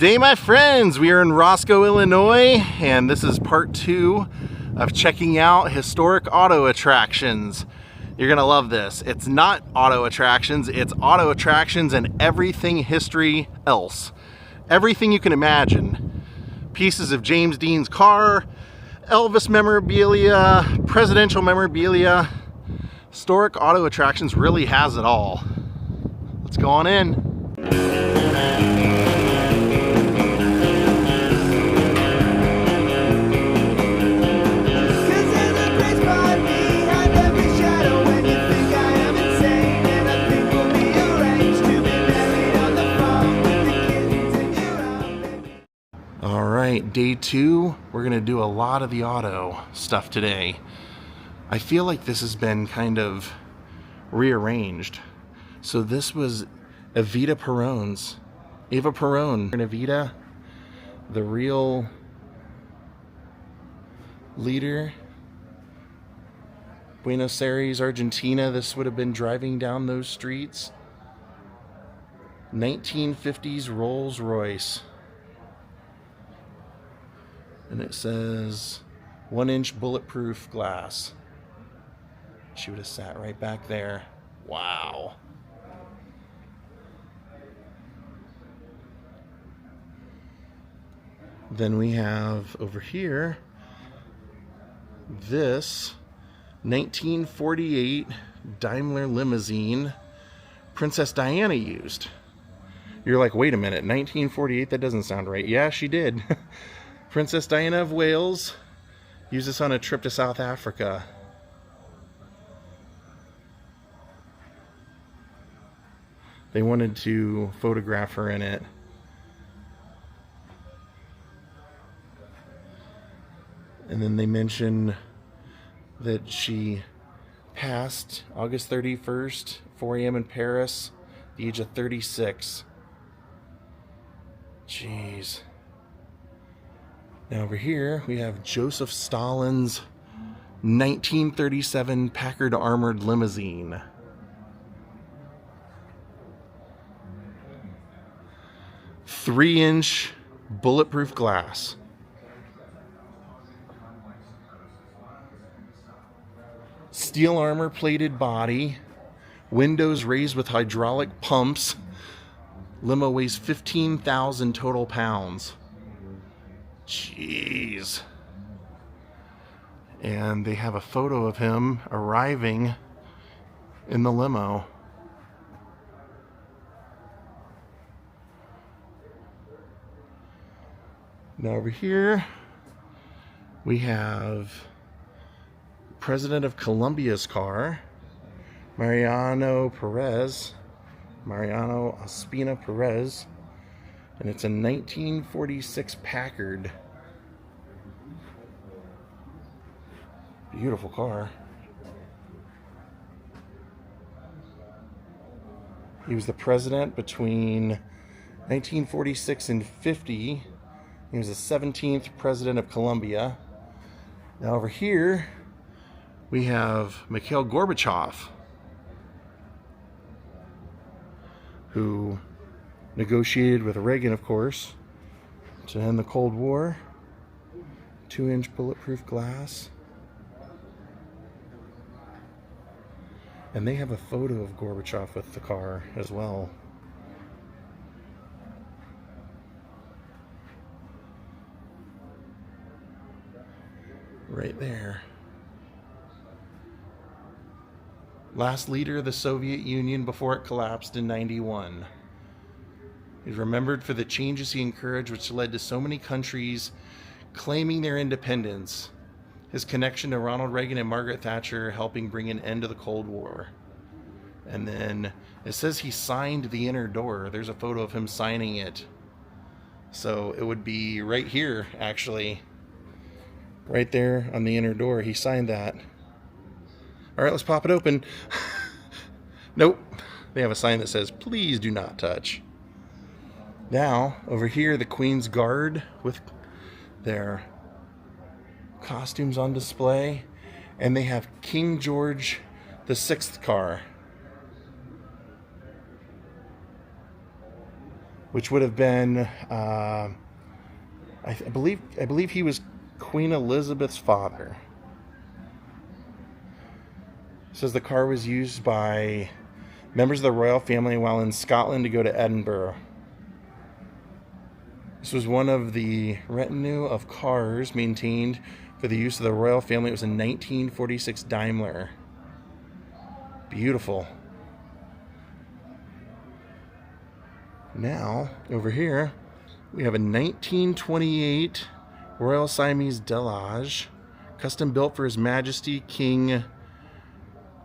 G'day my friends, we are in Roscoe, Illinois, and this is part 2 of checking out historic auto attractions. You're gonna love this. It's not auto attractions, it's auto attractions and everything history else. Everything you can imagine. Pieces of James Dean's car, Elvis memorabilia, presidential memorabilia. Historic auto attractions really has it all. Let's go on in. Alright, day 2, we're going to do a lot of the auto stuff today. I feel like this has been kind of rearranged. So this was Eva Perón's. Eva Perón and Evita, the real leader. Buenos Aires, Argentina, this would have been driving down those streets. 1950s Rolls Royce. And it says 1-inch bulletproof glass. She would have sat right back there. Wow. Then we have over here this 1948 Daimler limousine Princess Diana used. You're like, wait a minute, 1948? That doesn't sound right. Yeah, she did. Princess Diana of Wales used this on a trip to South Africa. They wanted to photograph her in it. And then they mention that she passed August 31st, 4 a.m. in Paris, the age of 36. Jeez. Now over here we have Joseph Stalin's 1937 Packard armored limousine. Three-inch bulletproof glass. Steel armor plated body. Windows raised with hydraulic pumps. Limo weighs 15,000 total pounds. Jeez. And they have a photo of him arriving in the limo. Now over here we have President of Colombia's car, Mariano Ospina Perez, and it's a 1946 Packard. Beautiful car. He was the president between 1946 and 50. He was the 17th president of Colombia. Now over here we have Mikhail Gorbachev, who negotiated with Reagan, of course, to end the Cold War. 2-inch bulletproof glass. And they have a photo of Gorbachev with the car as well. Right there. Last leader of the Soviet Union before it collapsed in '91. He's remembered for the changes he encouraged, which led to so many countries claiming their independence. His connection to Ronald Reagan and Margaret Thatcher helping bring an end to the Cold War. And then it says he signed the inner door. There's a photo of him signing it. So it would be right here, actually. Right there on the inner door. He signed that. Alright, let's pop it open. Nope. They have a sign that says, please do not touch. Now, over here, the Queen's Guard with their costumes on display. And they have King George VI car. which would have been, I believe he was Queen Elizabeth's father. It says the car was used by members of the royal family while in Scotland to go to Edinburgh. This was one of the retinue of cars maintained for the use of the royal family. It was a 1946 Daimler. Beautiful. Now, over here, we have a 1928 Royal Siamese Delage, custom built for His Majesty King.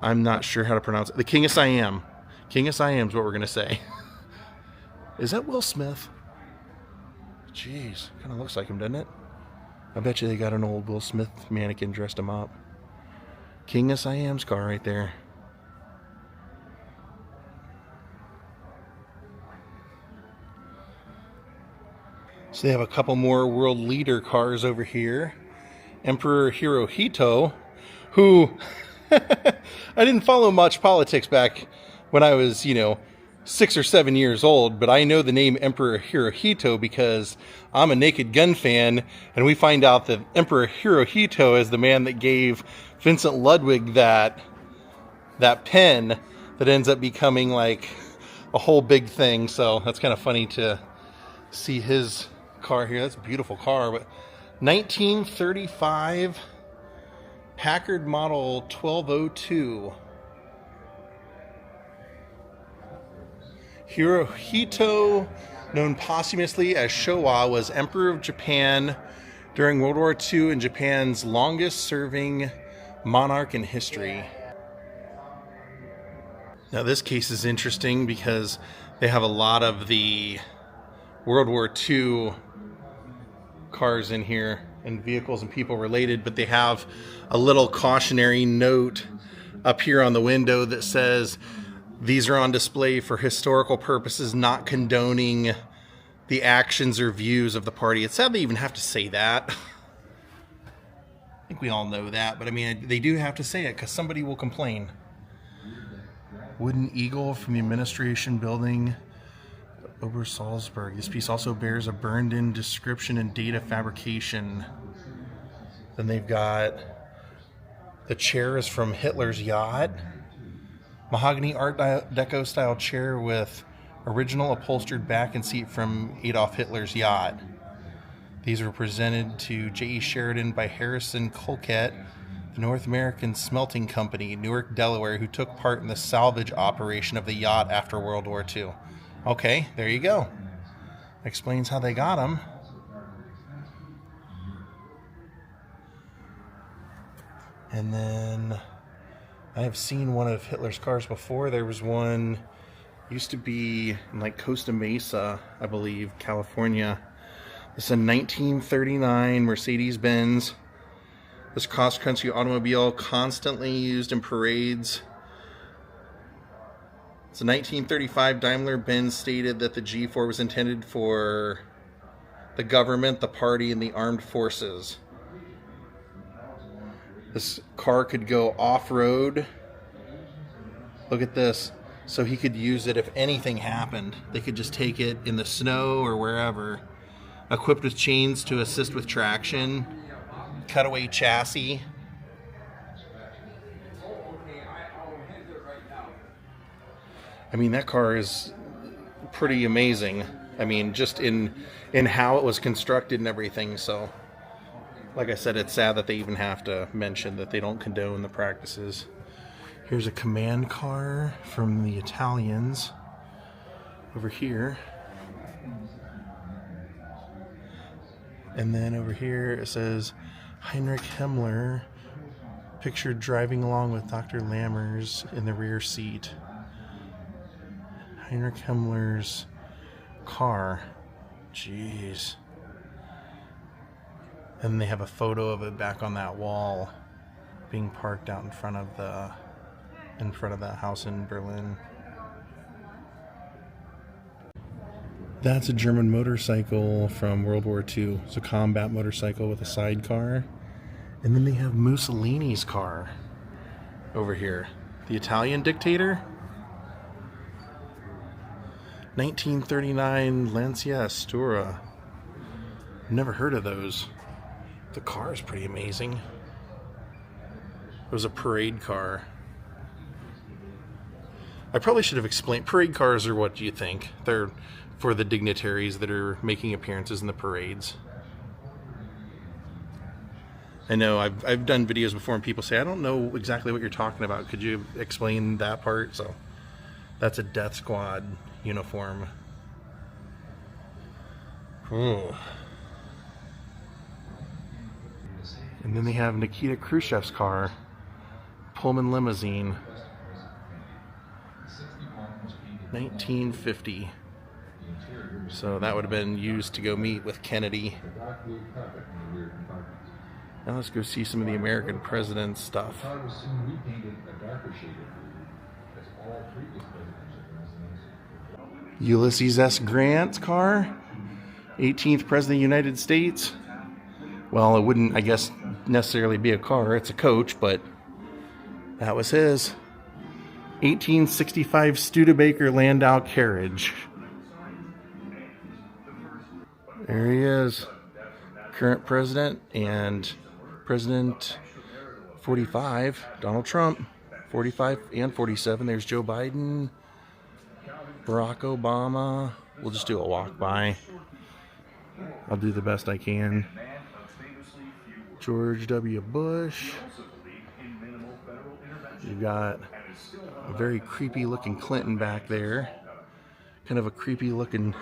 I'm not sure how to pronounce it. The King of Siam. King of Siam is what we're going to say. Is that Will Smith? Jeez, kind of looks like him, doesn't it? I bet you they got an old Will Smith mannequin dressed him up. King of Siam's car right there. So they have a couple more world leader cars over here. Emperor Hirohito, who I didn't follow much politics back when I was, 6 or 7 years old, but I know the name Emperor Hirohito because I'm a Naked Gun fan, and we find out that Emperor Hirohito is the man that gave Vincent Ludwig that pen that ends up becoming like a whole big thing. So that's kind of funny to see his car here. That's a beautiful car. But 1935 Packard model 1202. Hirohito, known posthumously as Showa, was Emperor of Japan during World War II and Japan's longest serving monarch in history. Now this case is interesting because they have a lot of the World War II cars in here and vehicles and people related, but they have a little cautionary note up here on the window that says these are on display for historical purposes, not condoning the actions or views of the party. It's sad they even have to say that. I think we all know that, but I mean, they do have to say it because somebody will complain. Wooden eagle from the administration building, Obersalzberg. This piece also bears a burned-in description and data fabrication. Then they've got the chair is from Hitler's yacht. Mahogany Art Deco style chair with original upholstered back and seat from Adolf Hitler's yacht. These were presented to J.E. Sheridan by Harrison Colquette, the North American Smelting Company, Newark, Delaware, who took part in the salvage operation of the yacht after World War II. Okay, there you go. Explains how they got them. And then I have seen one of Hitler's cars before. There was one, used to be in like Costa Mesa, I believe, California. This is a 1939 Mercedes-Benz. This cross-country automobile constantly used in parades. It's a 1935 Daimler-Benz stated that the G4 was intended for the government, the party, and the armed forces. This car could go off-road. Look at this. So he could use it if anything happened. They could just take it in the snow or wherever. Equipped with chains to assist with traction. Cutaway chassis. I mean, that car is pretty amazing. I mean, just in how it was constructed and everything. So, like I said, it's sad that they even have to mention that they don't condone the practices. Here's a command car from the Italians over here. And then over here it says Heinrich Himmler, pictured driving along with Dr. Lammers in the rear seat. Heinrich Himmler's car. Jeez. And they have a photo of it back on that wall being parked out in front of that house in Berlin. That's a German motorcycle from World War II. It's a combat motorcycle with a sidecar. And then they have Mussolini's car over here. The Italian dictator. 1939 Lancia Astura. Never heard of those. The car is pretty amazing. It was a parade car. I probably should have explained. Parade cars are what do you think? They're for the dignitaries that are making appearances in the parades. I know I've done videos before and people say, I don't know exactly what you're talking about. Could you explain that part? So that's a death squad uniform. Oh. And then they have Nikita Khrushchev's car, Pullman limousine, 1950. So that would have been used to go meet with Kennedy. Now let's go see some of the American president's stuff. Ulysses S. Grant's car, 18th President of the United States. Well, it wouldn't, I guess, necessarily be a car. It's a coach, but that was his. 1865 Studebaker Landau carriage. There he is. Current president and President 45, Donald Trump. 45 and 47. There's Joe Biden, Barack Obama. We'll just do a walk by. I'll do the best I can. George W. Bush. You've got a very creepy looking Clinton back there. Kind of a creepy looking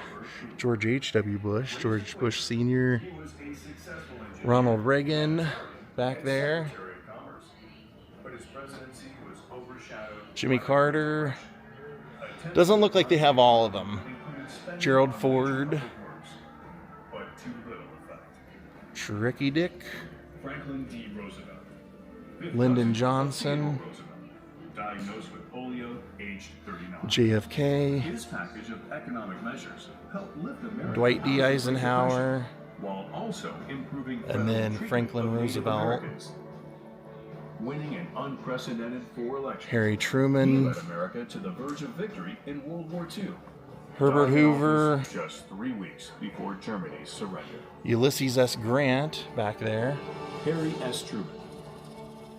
George H.W. Bush. George Bush Sr. Ronald Reagan back there. Jimmy Carter. Doesn't look like they have all of them. Gerald Ford. Tricky Dick. Franklin D. Roosevelt. Lyndon Johnson. Diagnosed with polio, aged 39. JFK. His package of economic measures helped lift America Dwight D. Eisenhower. While also improving And then Franklin Roosevelt. Winning an unprecedented 4 elections. Harry Truman. He led America to the verge of victory in World War II. Herbert Hoover. Just 3 weeks before Germany's surrender. Ulysses S. Grant back there. Harry S. Truman.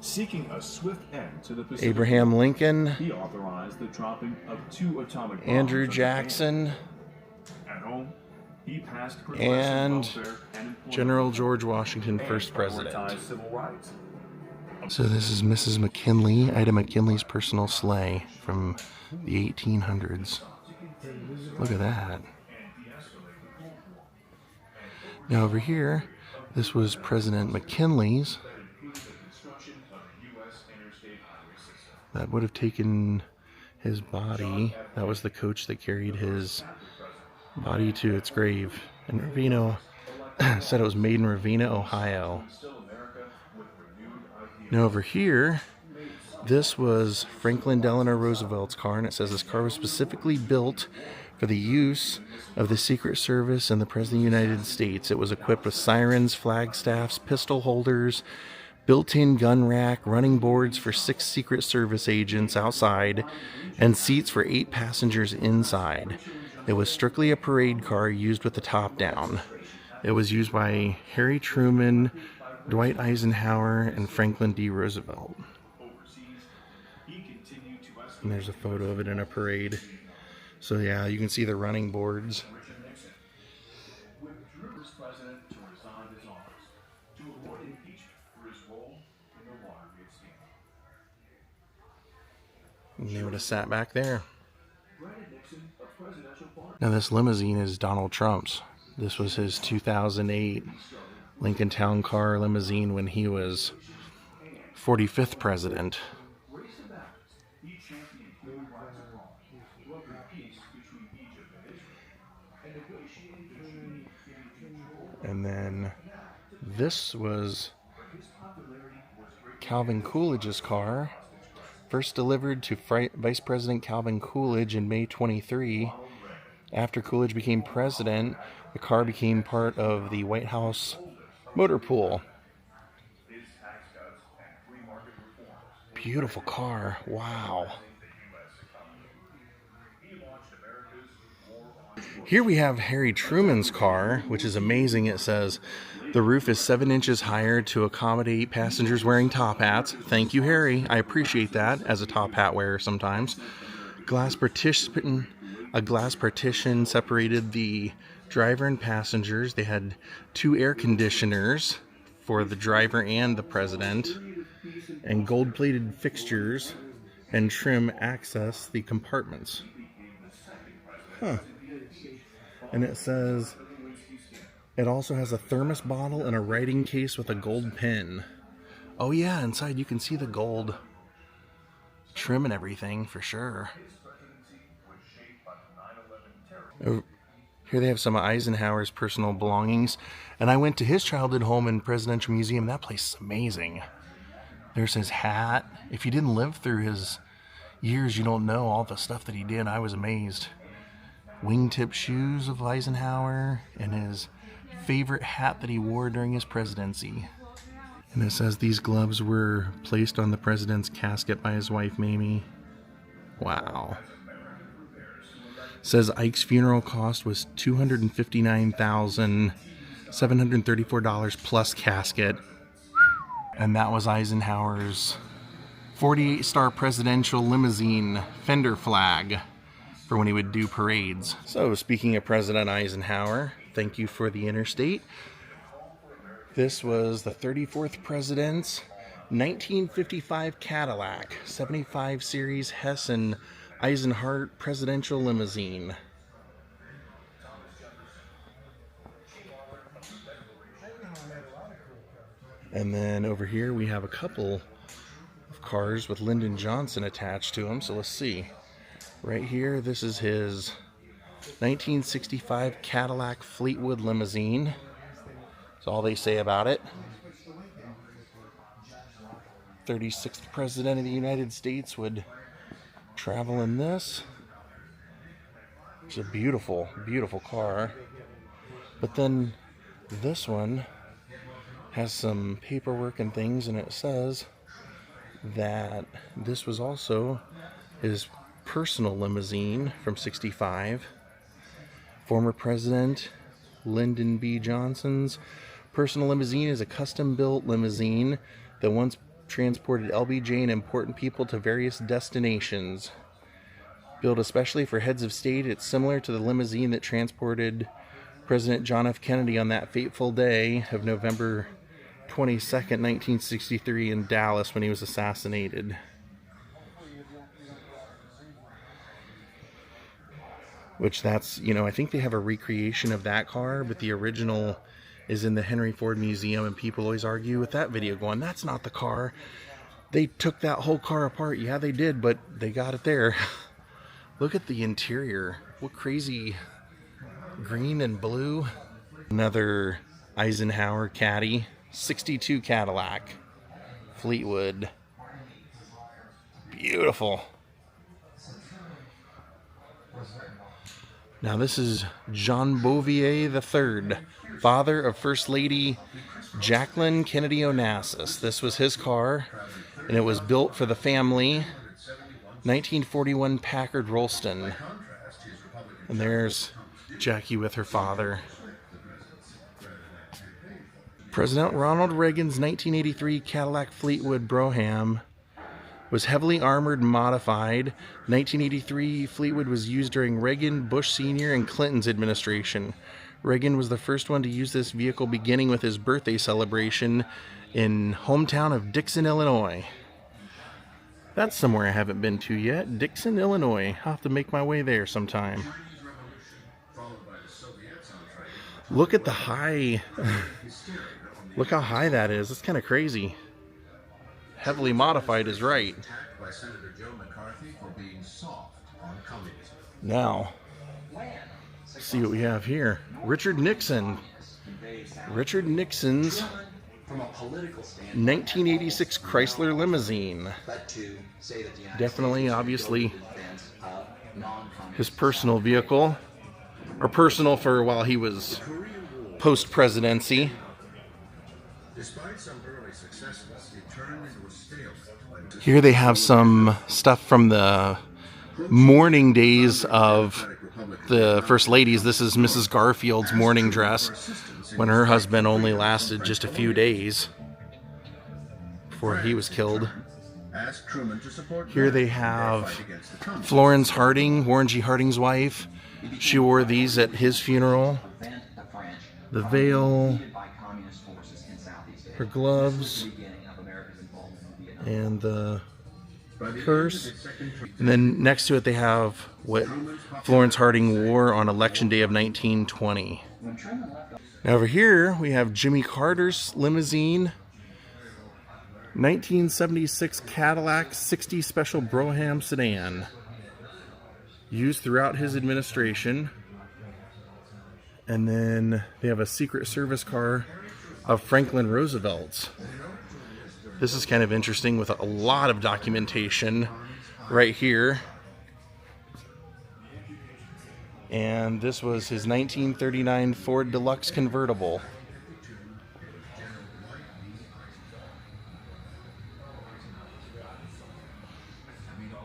Seeking a swift end to the Pacific Abraham War, Lincoln. he authorized the dropping of 2 atomic bombs. Andrew Jackson. At home, he passed And welfare and General George Washington, first president. civil rights. So this is Mrs. McKinley, Ida McKinley's personal sleigh from the 1800s. Look at that. Now over here, this was President McKinley's. That would have taken his body. That was the coach that carried his body to its grave. And Ravino said it was made in Ravina, Ohio. Now over here, this was Franklin Delano Roosevelt's car, and it says this car was specifically built for the use of the Secret Service and the President of the United States. It was equipped with sirens, flagstaffs, pistol holders, built-in gun rack, running boards for 6 Secret Service agents outside, and seats for 8 passengers inside. It was strictly a parade car used with the top down. It was used by Harry Truman, Dwight Eisenhower, and Franklin D. Roosevelt. And there's a photo of it in a parade. So yeah, you can see the running boards. And they would have sat back there. Now this limousine is Donald Trump's. This was his 2008 Lincoln Town Car limousine when he was 45th president. And then this was Calvin Coolidge's car, first delivered to Vice President Calvin Coolidge in May 23. After Coolidge became president, the car became part of the White House motor pool. Beautiful car. Wow. Here we have Harry Truman's car, which is amazing. It says the roof is 7 inches higher to accommodate passengers wearing top hats. Thank you, Harry. I appreciate that as a top hat wearer sometimes. A glass partition separated the driver and passengers. They had 2 air conditioners for the driver and the president, and gold-plated fixtures and trim access the compartments. Huh. And it says it also has a thermos bottle and a writing case with a gold pen. Oh yeah, inside you can see the gold trim and everything for sure. Oh, here they have some of Eisenhower's personal belongings. And I went to his childhood home in Presidential Museum. That place is amazing. There's his hat. If you didn't live through his years, you don't know all the stuff that he did. I was amazed. Wingtip shoes of Eisenhower and his favorite hat that he wore during his presidency. And it says these gloves were placed on the president's casket by his wife, Mamie. Wow. It says Ike's funeral cost was $259,734 plus casket. And that was Eisenhower's 48-star presidential limousine fender flag for when he would do parades. So speaking of President Eisenhower, thank you for the interstate. This was the 34th president's 1955 Cadillac 75 Series Hess and Eisenhower presidential limousine. And then over here we have a couple of cars with Lyndon Johnson attached to them. So let's see. Right here, this is his 1965 Cadillac Fleetwood limousine. That's all they say about it. 36th President of the United States would travel in this. It's a beautiful, beautiful car. But then this one has some paperwork and things, and it says that this was also his personal limousine from '65. Former President Lyndon B. Johnson's personal limousine is a custom-built limousine that once transported LBJ and important people to various destinations. Built especially for heads of state, it's similar to the limousine that transported President John F. Kennedy on that fateful day of November 22nd, 1963 in Dallas when he was assassinated. Which that's, you know, I think they have a recreation of that car, but the original is in the Henry Ford Museum, and people always argue with that video going, that's not the car. They took that whole car apart. Yeah, they did, but they got it there. Look at the interior. What crazy green and blue. Another Eisenhower Caddy, 62 Cadillac Fleetwood. Beautiful. Now this is John Bouvier III, father of First Lady Jacqueline Kennedy Onassis. This was his car, and it was built for the family. 1941 Packard Rolston. And there's Jackie with her father. President Ronald Reagan's 1983 Cadillac Fleetwood Brougham was heavily armored and modified. 1983 Fleetwood was used during Reagan, Bush Sr., and Clinton's administration. Reagan was the first one to use this vehicle, beginning with his birthday celebration in hometown of Dixon, Illinois. That's somewhere I haven't been to yet. Dixon, Illinois. I'll have to make my way there sometime. Look at the high. Look how high that is. It's kind of crazy. Heavily modified is right. Now, let's see what we have here. Richard Nixon. Richard Nixon's 1986 Chrysler limousine. Definitely, obviously, his personal vehicle. Or personal for while he was post-presidency. Here they have some stuff from the morning days of the First Ladies. This is Mrs. Garfield's mourning dress when her husband only lasted just a few days before he was killed. Here they have Florence Harding, Warren G. Harding's wife. She wore these at his funeral. The veil, her gloves, and the curse. And then next to it they have what Florence Harding wore on Election Day of 1920. Now over here we have Jimmy Carter's limousine. 1976 Cadillac 60 Special Brougham sedan. Used throughout his administration. And then they have a Secret Service car of Franklin Roosevelt's. This is kind of interesting with a lot of documentation right here. And this was his 1939 Ford Deluxe convertible.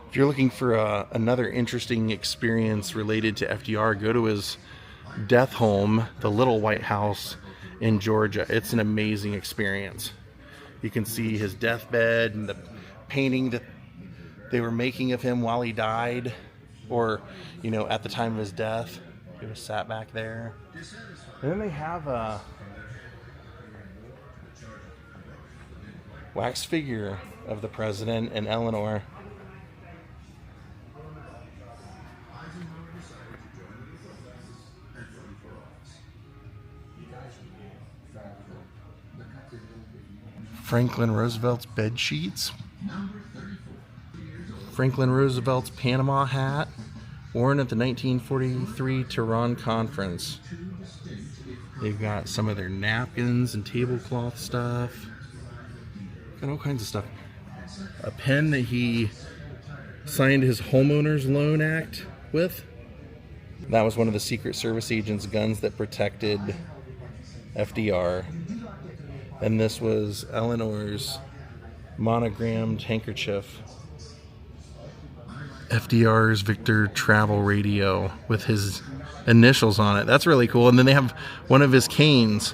If you're looking for another interesting experience related to FDR, go to his death home, the Little White House in Georgia. It's an amazing experience. You can see his deathbed and the painting that they were making of him while he died, or, you know, at the time of his death. He was sat back there. And then they have a wax figure of the president and Eleanor. Franklin Roosevelt's bed sheets. Franklin Roosevelt's Panama hat, worn at the 1943 Tehran Conference. They've got some of their napkins and tablecloth stuff. Got all kinds of stuff. A pen that he signed his homeowners loan act with. That was one of the Secret Service agents' guns that protected FDR. And this was Eleanor's monogrammed handkerchief. FDR's Victor travel radio with his initials on it. That's really cool. And then they have one of his canes.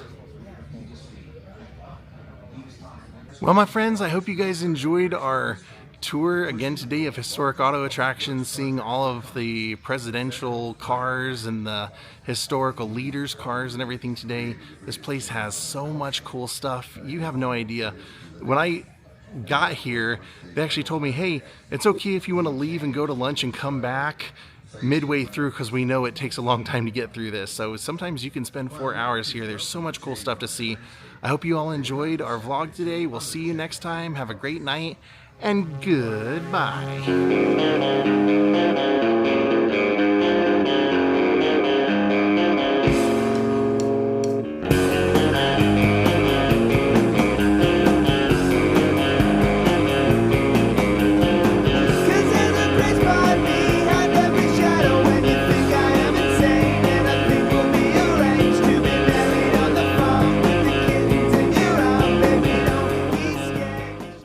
Well, my friends, I hope you guys enjoyed our tour again today of historic auto attractions, seeing all of the presidential cars and the historical leaders' cars and everything today. This place has so much cool stuff. You have no idea. When I got here, they actually told me, hey, it's okay if you want to leave and go to lunch and come back midway through, because we know it takes a long time to get through this. So sometimes you can spend 4 hours here. There's so much cool stuff to see. I hope you all enjoyed our vlog today. We'll see you next time. Have a great night and goodbye.